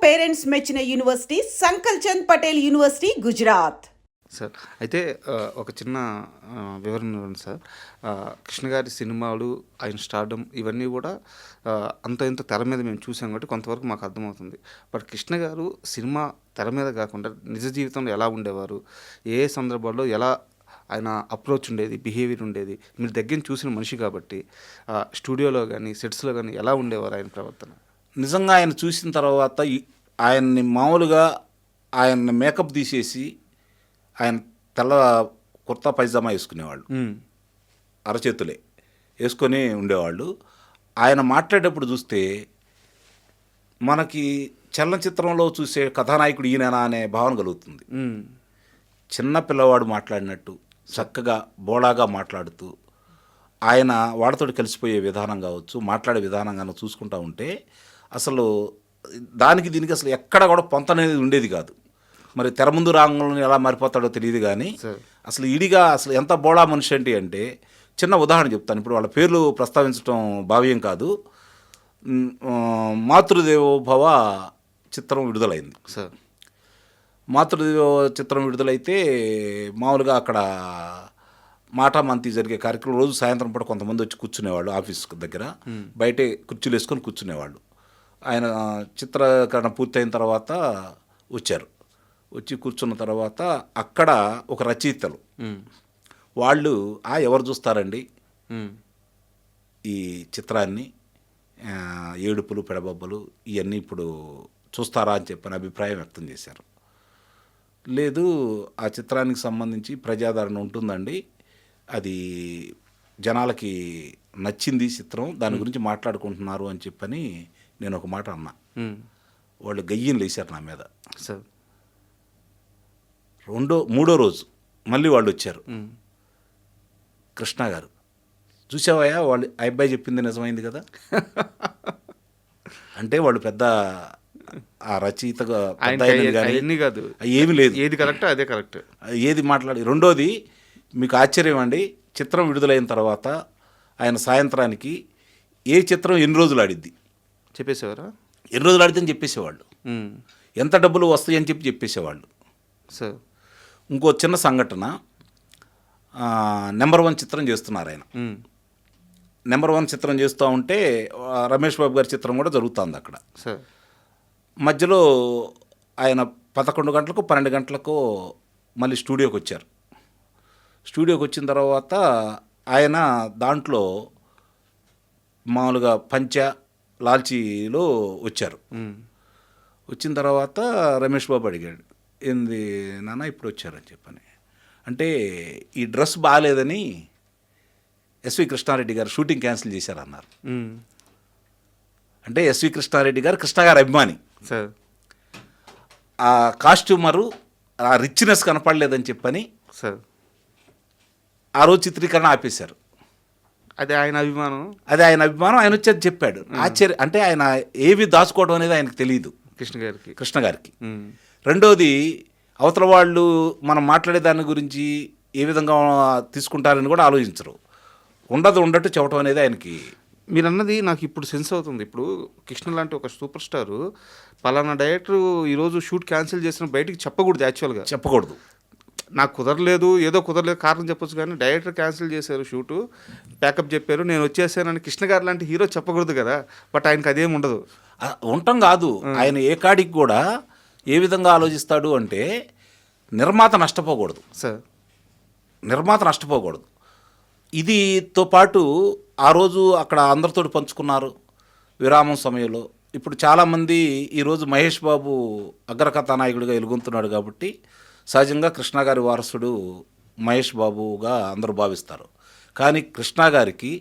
Parents మెచ్చిన university Sankal Chand Patel university Gujarat. Sir అయితే ఒక చిన్న వివరణ ఇవ్వండి సార్. కృష్ణ గారి సినిమాలు, ఆయన స్టార్డమ్ ఇవన్నీ కూడా అంత ఇంత తెర మీద మేము చూసాం కాబట్టి కొంతవరకు మాకు అర్థమవుతుంది. బట్ కృష్ణ గారు సినిమా తెర మీద కాకుండా నిజ జీవితంలో ఎలా ఉండేవారు, ఏ సందర్భాల్లో ఎలా ఆయన అప్రోచ్ ఉండేది, బిహేవియర్ ఉండేది, మీరు దగ్గర చూసిన మనిషి కాబట్టి స్టూడియోలో కానీ సెట్స్లో కానీ ఎలా ఉండేవారు ఆయన ప్రవర్తన? నిజంగా ఆయన చూసిన తర్వాత ఆయన్ని మామూలుగా ఆయన్ని మేకప్ తీసేసి ఆయన తెల్ల కుర్తా పైజామా వేసుకునేవాళ్ళు, అరచేతులే వేసుకొని ఉండేవాళ్ళు. ఆయన మాట్లాడేటప్పుడు చూస్తే మనకి చలనచిత్రంలో చూసే కథానాయకుడు ఈయననా అనే భావన కలుగుతుంది. చిన్న పిల్లవాడు మాట్లాడినట్టు చక్కగా బోళాగా మాట్లాడుతూ ఆయన వాళ్ళతో కలిసిపోయే విధానం కావచ్చు, మాట్లాడే విధానం కానీ చూసుకుంటూ ఉంటే అసలు దానికి దీనికి అసలు ఎక్కడ కూడా పొంత అనేది ఉండేది కాదు. మరి తెర ముందు రంగంలో ఎలా మారిపోతాడో తెలియదు కానీ అసలు ఇడిగా అసలు ఎంత బోళా మనిషి ఏంటి అంటే, చిన్న ఉదాహరణ చెప్తాను. ఇప్పుడు వాళ్ళ పేర్లు ప్రస్తావించడం భావ్యం కాదు. మాతృదేవోభవ చిత్రం విడుదలైంది సార్. మాతృదేవో చిత్రం విడుదలైతే మామూలుగా అక్కడ మాటామంతి జరిగే కార్యక్రమం రోజు సాయంత్రం పూట కొంతమంది వచ్చి కూర్చునేవాళ్ళు ఆఫీస్ దగ్గర, బయటే కుర్చీలు వేసుకొని కూర్చునేవాళ్ళు. ఆయన చిత్రీకరణ పూర్తయిన తర్వాత వచ్చారు. వచ్చి కూర్చున్న తర్వాత అక్కడ ఒక రచయితలు వాళ్ళు ఎవరు చూస్తారండి ఈ చిత్రాన్ని, ఏడుపులు పెడబొబ్బలు ఇవన్నీ ఇప్పుడు చూస్తారా అని చెప్పని అభిప్రాయం వ్యక్తం చేశారు. లేదు, ఆ చిత్రానికి సంబంధించి ప్రజాదరణ ఉంటుందండి, అది జనాలకి నచ్చింది చిత్రం, దాని గురించి మాట్లాడుకుంటున్నారు అని చెప్పని నేను ఒక మాట అన్నా. వాళ్ళు గయ్యం లేచారు నా మీద సార్. మూడో రోజు మళ్ళీ వాళ్ళు వచ్చారు. కృష్ణ గారు చూసావయ్యా, వాళ్ళు ఆ అబ్బాయి చెప్పింది నిజమైంది కదా అంటే వాళ్ళు పెద్ద ఆ రచయితగా కాదు, ఏమి లేదు, ఏది కరెక్ట్ అదే కరెక్ట్, ఏది మాట్లాడి. రెండోది మీకు ఆశ్చర్యం అండి, చిత్రం విడుదలైన తర్వాత ఆయన సాయంత్రానికి ఏ చిత్రం ఎన్ని రోజులు ఆడిద్ది చెప్పేసేవారా, ఎన్ని రోజులు ఆడిద్దని చెప్పేసేవాళ్ళు, ఎంత డబ్బులు వస్తాయి అని చెప్పేసేవాళ్ళు సార్. ఇంకో చిన్న సంఘటన, నెంబర్ 1 చిత్రం చేస్తున్నారు ఆయన. నెంబర్ 1 చిత్రం చేస్తూ ఉంటే రమేష్ బాబు గారి చిత్రం కూడా జరుగుతుంది అక్కడ సార్. మధ్యలో ఆయన 11 గంటలకు 12 గంటలకు మళ్ళీ స్టూడియోకి వచ్చారు. స్టూడియోకి వచ్చిన తర్వాత ఆయన దాంట్లో మామూలుగా పంచ లాల్చీలో వచ్చారు. వచ్చిన తర్వాత రమేష్ బాబు అడిగాడు, ఏంది నాన్న ఇప్పుడు వచ్చారని చెప్పని. అంటే ఈ డ్రెస్ బాగాలేదని ఎస్వి కృష్ణారెడ్డి గారు షూటింగ్ క్యాన్సిల్ చేశారన్నారు. అంటే ఎస్వి కృష్ణారెడ్డి గారు కృష్ణ గారి అభిమాని సార్. ఆ కాస్ట్యూమరు ఆ రిచ్నెస్ కనపడలేదని చెప్పని సార్ ఆ రోజు చిత్రీకరణ ఆపేశారు. అదే ఆయన అభిమానం, ఆయన వచ్చేది చెప్పాడు. ఆశ్చర్యం అంటే ఆయన ఏవి దాచుకోవడం అనేది ఆయనకు తెలియదు కృష్ణ గారికి. రెండోది అవతల వాళ్ళు మనం మాట్లాడే దాని గురించి ఏ విధంగా తీసుకుంటారని కూడా ఆలోచించరు. ఉండట్టు చెప్పడం అనేది ఆయనకి. మీరు అన్నది నాకు ఇప్పుడు సెన్స్ అవుతుంది. ఇప్పుడు కృష్ణ లాంటి ఒక సూపర్ స్టారు పలానా డైరెక్టర్ ఈరోజు షూట్ క్యాన్సిల్ చేసిన బయటికి చెప్పకూడదు, యాక్చువల్గా చెప్పకూడదు. నాకు కుదరలేదు, ఏదో కుదరలేదు కారణం చెప్పొచ్చు, కానీ డైరెక్టర్ క్యాన్సిల్ చేశారు షూటు, ప్యాకప్ చెప్పారు, నేను వచ్చేసానని కృష్ణ గారు లాంటి హీరో చెప్పకూడదు కదా. బట్ ఆయనకి అదేం ఉండదు. ఉండటం కాదు, ఆయన ఏ కాడికి కూడా ఏ విధంగా ఆలోచిస్తాడు అంటే నిర్మాత నష్టపోకూడదు సార్, నిర్మాత నష్టపోకూడదు. ఇదితో పాటు ఆ రోజు అక్కడ అందరితో పంచుకున్నారు విరామం సమయంలో. ఇప్పుడు చాలామంది ఈరోజు మహేష్ బాబు అగ్రకథానాయకుడిగా వెలుగొంతున్నాడు కాబట్టి సహజంగా కృష్ణ గారి వారసుడు మహేష్ బాబుగా అందరూ భావిస్తారు. కానీ కృష్ణ గారికి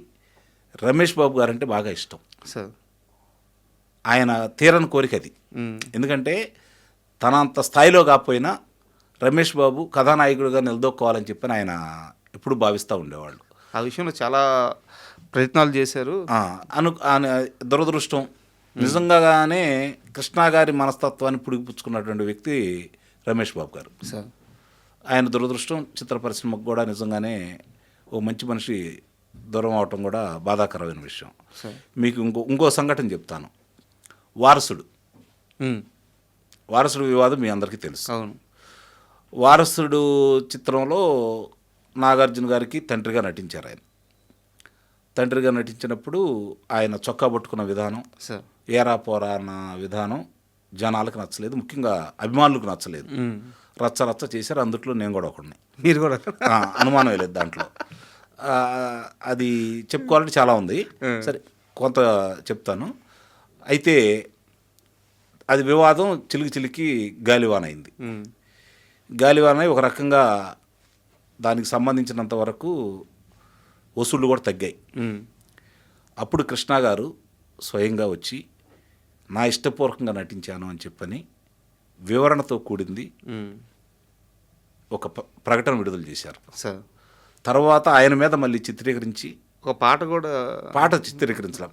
రమేష్ బాబు గారంటే బాగా ఇష్టం సార్. ఆయన తీరని కోరిక అది. ఎందుకంటే తన అంత స్థాయిలో కాకపోయినా రమేష్ బాబు కథానాయకుడిగా నిలదొక్కోవాలని చెప్పి ఆయన ఎప్పుడు భావిస్తూ ఉండేవాళ్ళు. ఆ విషయంలో చాలా ప్రయత్నాలు చేశారు. దురదృష్టం నిజంగానే కృష్ణ గారి మనస్తత్వాన్ని పుడిపుచ్చుకున్నటువంటి వ్యక్తి రమేష్ బాబు గారు సార్. ఆయన దురదృష్టం చిత్ర పరిశ్రమకు కూడా నిజంగానే ఓ మంచి మనిషి దూరం అవటం కూడా బాధాకరమైన విషయం. మీకు ఇంకో సంఘటన చెప్తాను. వారసుడు వారసుడు వివాదం మీ అందరికీ తెలుసు. అవును. వారసుడు చిత్రంలో నాగార్జున గారికి తండ్రిగా నటించారు. ఆయన తండ్రిగా నటించినప్పుడు ఆయన చొక్కా పట్టుకున్న విధానం, సార్ ఏరా పోరా అన్న విధానం జనాలకు నచ్చలేదు, ముఖ్యంగా అభిమానులకు నచ్చలేదు. రచ్చ రచ్చ చేశారు. అందుట్లో నేను కూడా ఒకడిని. మీరు కూడా అనుమానం లేదు దాంట్లో. అది చెప్పుకోవాలంటే చాలా ఉంది. సరే కొంత చెప్తాను. అయితే అది వివాదం చిలికి చిలికి గాలివాన అయింది. గాలివాన అయి ఒక రకంగా దానికి సంబంధించినంత వరకు వసూళ్ళు కూడా తగ్గాయి. అప్పుడు కృష్ణ గారు స్వయంగా వచ్చి నా ఇష్టపూర్వకంగా నటించాను అని చెప్పని వివరణతో కూడింది ఒక ప్రకటన విడుదల చేశారు. సార్ తర్వాత ఆయన మీద మళ్ళీ చిత్రీకరించి ఒక పాట కూడా చిత్రీకరించాలి.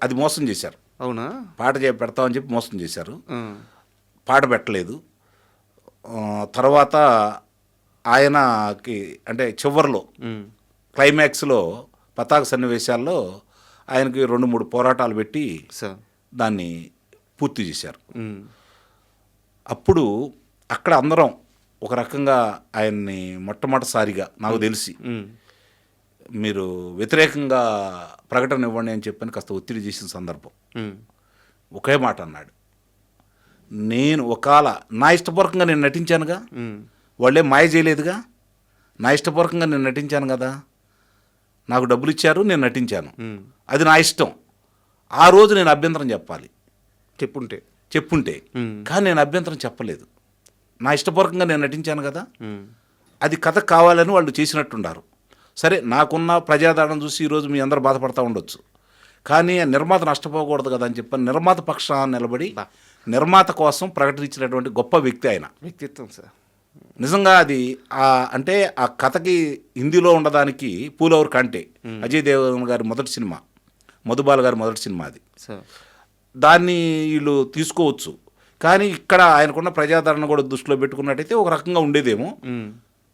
అది మోసం చేశారు. అవునా? పాట పెడతామని చెప్పి మోసం చేశారు. పాట పెట్టలేదు. తర్వాత ఆయనకి అంటే చివరిలో క్లైమాక్స్లో పతాక సన్నివేశాల్లో ఆయనకి 2-3 పోరాటాలు పెట్టి దాన్ని పూర్తి చేశారు. అప్పుడు అక్కడ అందరం ఒక రకంగా ఆయన్ని మొట్టమొదటిసారిగా నాకు తెలిసి మీరు వ్యతిరేకంగా ప్రకటన ఇవ్వండి అని చెప్పని కాస్త ఒత్తిడి చేసిన సందర్భం. ఒకే మాట అన్నాడు, నేను ఒకవేళ నా ఇష్టపూర్వకంగా నేను నటించానుగా, వాళ్ళే మాయ చేయలేదుగా, నా ఇష్టపూర్వకంగా నేను నటించాను కదా, నాకు డబ్బులు ఇచ్చారు, నేను నటించాను, అది నా ఇష్టం. ఆ రోజు నేను అభ్యంతరం చెప్పాలి, చెప్పుంటే కానీ నేను అభ్యంతరం చెప్పలేదు. నా ఇష్టపూర్వకంగా నేను నటించాను కదా, అది కథ కావాలని వాళ్ళు చేసినట్టున్నారు. సరే, నాకున్న ప్రజాదరణ చూసి ఈరోజు మీ అందరూ బాధపడతా ఉండొచ్చు, కానీ నిర్మాత నష్టపోకూడదు కదా అని చెప్పని నిర్మాత పక్షాన్ని నిలబడి నిర్మాత కోసం ప్రకటించినటువంటి గొప్ప వ్యక్తి ఆయన. వ్యక్తిత్వం సార్ నిజంగా. అది అంటే ఆ కథకి హిందీలో ఉండడానికి పూలవర్ కాంటే అజయ్ దేవగన్ గారి మొదటి సినిమా, మధుబాల గారి మొదటి సినిమా అది. దాన్ని వీళ్ళు తీసుకోవచ్చు, కానీ ఇక్కడ ఆయనకున్న ప్రజాదరణ కూడా దృష్టిలో పెట్టుకున్నట్టయితే ఒక రకంగా ఉండేదేమో.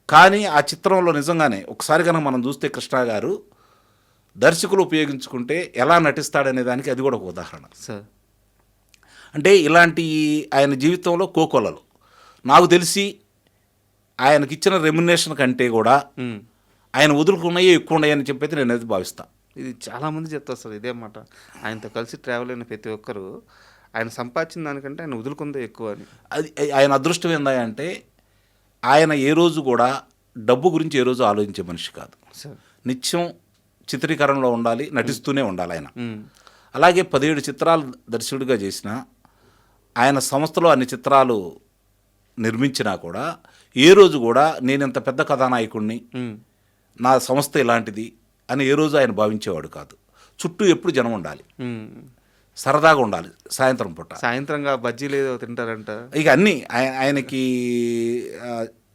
కానీ ఆ చిత్రంలో నిజంగానే ఒకసారి కనుక మనం చూస్తే కృష్ణ గారు దర్శకులు ఉపయోగించుకుంటే ఎలా నటిస్తాడనే దానికి అది కూడా ఒక ఉదాహరణ. అంటే ఇలాంటి ఆయన జీవితంలో కోకొలలు నాకు తెలిసి ఆయనకి ఇచ్చిన రెమ్యునరేషన్ కంటే కూడా ఆయన వదులుకున్నాయే ఎక్కువ ఉన్నాయని చెప్పైతే నేను అది భావిస్తాను. ఇది చాలామంది చెప్తారు సార్ ఇదే మాట. ఆయనతో కలిసి ట్రావెల్ అయిన ప్రతి ఒక్కరు ఆయన సంపాదించిన దానికంటే ఆయన వదులుకుందే ఎక్కువ అని. అది ఆయన అదృష్టం ఏందంటే ఆయన ఏ రోజు కూడా డబ్బు గురించి ఏ రోజు ఆలోచించే మనిషి కాదు. నిత్యం చిత్రీకరణలో ఉండాలి, నటిస్తూనే ఉండాలి ఆయన. అలాగే 17 చిత్రాలు దర్శకుడిగా చేసిన ఆయన సంస్థలో అన్ని చిత్రాలు నిర్మించినా కూడా ఏ రోజు కూడా నేను ఇంత పెద్ద కథానాయకుడిని, నా సంస్థ ఇలాంటిది అని ఏ రోజు ఆయన భావించేవాడు కాదు. చుట్టూ ఎప్పుడు జనం ఉండాలి, సరదాగా ఉండాలి. సాయంత్రంగా బజ్జీలు ఏదో తింటారంట. ఇక అన్నీ ఆయనకి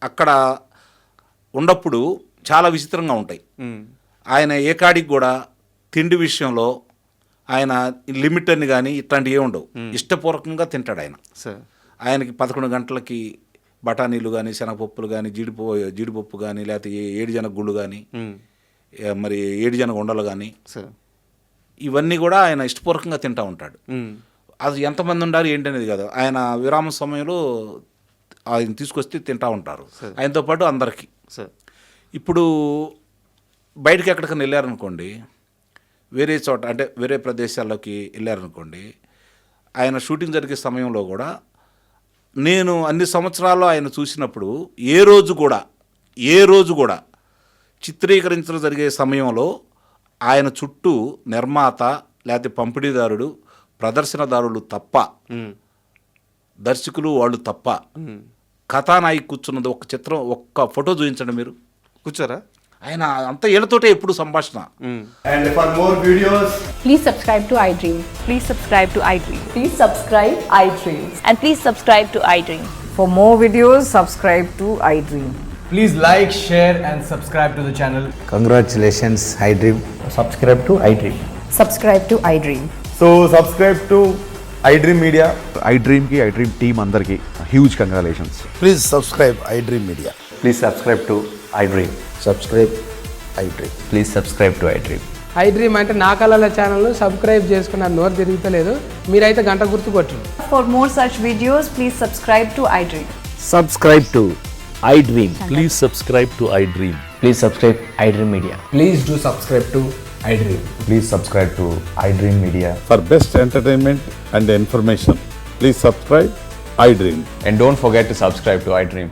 అక్కడ ఉన్నప్పుడు చాలా విచిత్రంగా ఉంటాయి. ఆయన ఏ కాడికి కూడా తిండి విషయంలో ఆయన లిమిట్ అని కానీ ఇట్లాంటివి ఏమి ఉండవు. ఇష్టపూర్వకంగా తింటాడు ఆయన. ఆయనకి 11 గంటలకి బఠానీలు కానీ, శనగపప్పులు కానీ, జీడిపప్పు కానీ, లేకపోతే ఏడుజనగ గుళ్ళు కానీ, మరి ఏడుజనగ ఉండలు కానీ, ఇవన్నీ కూడా ఆయన ఇష్టపూర్వకంగా తింటూ ఉంటాడు. అది ఎంతమంది ఉండాలి ఏంటనేది కాదు, ఆయన విరామ సమయంలో ఆయన తీసుకొస్తే తింటూ ఉంటారు ఆయనతో పాటు అందరికీ. ఇప్పుడు బయటకి ఎక్కడికైనా వెళ్ళారనుకోండి, వేరే చోట అంటే వేరే ప్రదేశాల్లోకి వెళ్ళారనుకోండి, ఆయన షూటింగ్ జరిగే సమయంలో కూడా నేను అన్ని సంవత్సరాల్లో ఆయన చూసినప్పుడు ఏ రోజు కూడా చిత్రీకరించడం జరిగే సమయంలో ఆయన చుట్టూ నిర్మాత లేకపోతే పంపిణీదారుడు, ప్రదర్శనదారులు తప్ప, దర్శకులు వాళ్ళు తప్ప కథానాయకు కూర్చున్నది ఒక్క ఫోటో చూపించండి మీరు. కూర్చోరా? ఆయన అంత ఏళ్ళతోటే ఎప్పుడు సంభాషణ. And for more videos, please subscribe to iDream. Please subscribe to iDream. Please subscribe iDream. And please subscribe to iDream. For more videos, subscribe to iDream. please like, share and subscribe to the channel. Congratulations, iDream. Subscribe to iDream. Subscribe to iDream. So subscribe to iDream Media. iDream ki iDream team andarki huge congratulations. Please subscribe iDream Media. Please subscribe to iDream. Subscribe iDream. Please subscribe to iDream. I dream అంటే నా కళల ఛానల్ను subscribe చేసుకున్న నోరు తిరుగుతలేదు. మీరైతే గంట గుర్తు కొట్టండి. For more such videos, please subscribe to iDream. Subscribe to iDream. Please subscribe to iDream. Please subscribe iDream Media. Please do subscribe to iDream. Please subscribe to iDream Media. For best entertainment and information, please subscribe iDream. And don't forget to subscribe to iDream.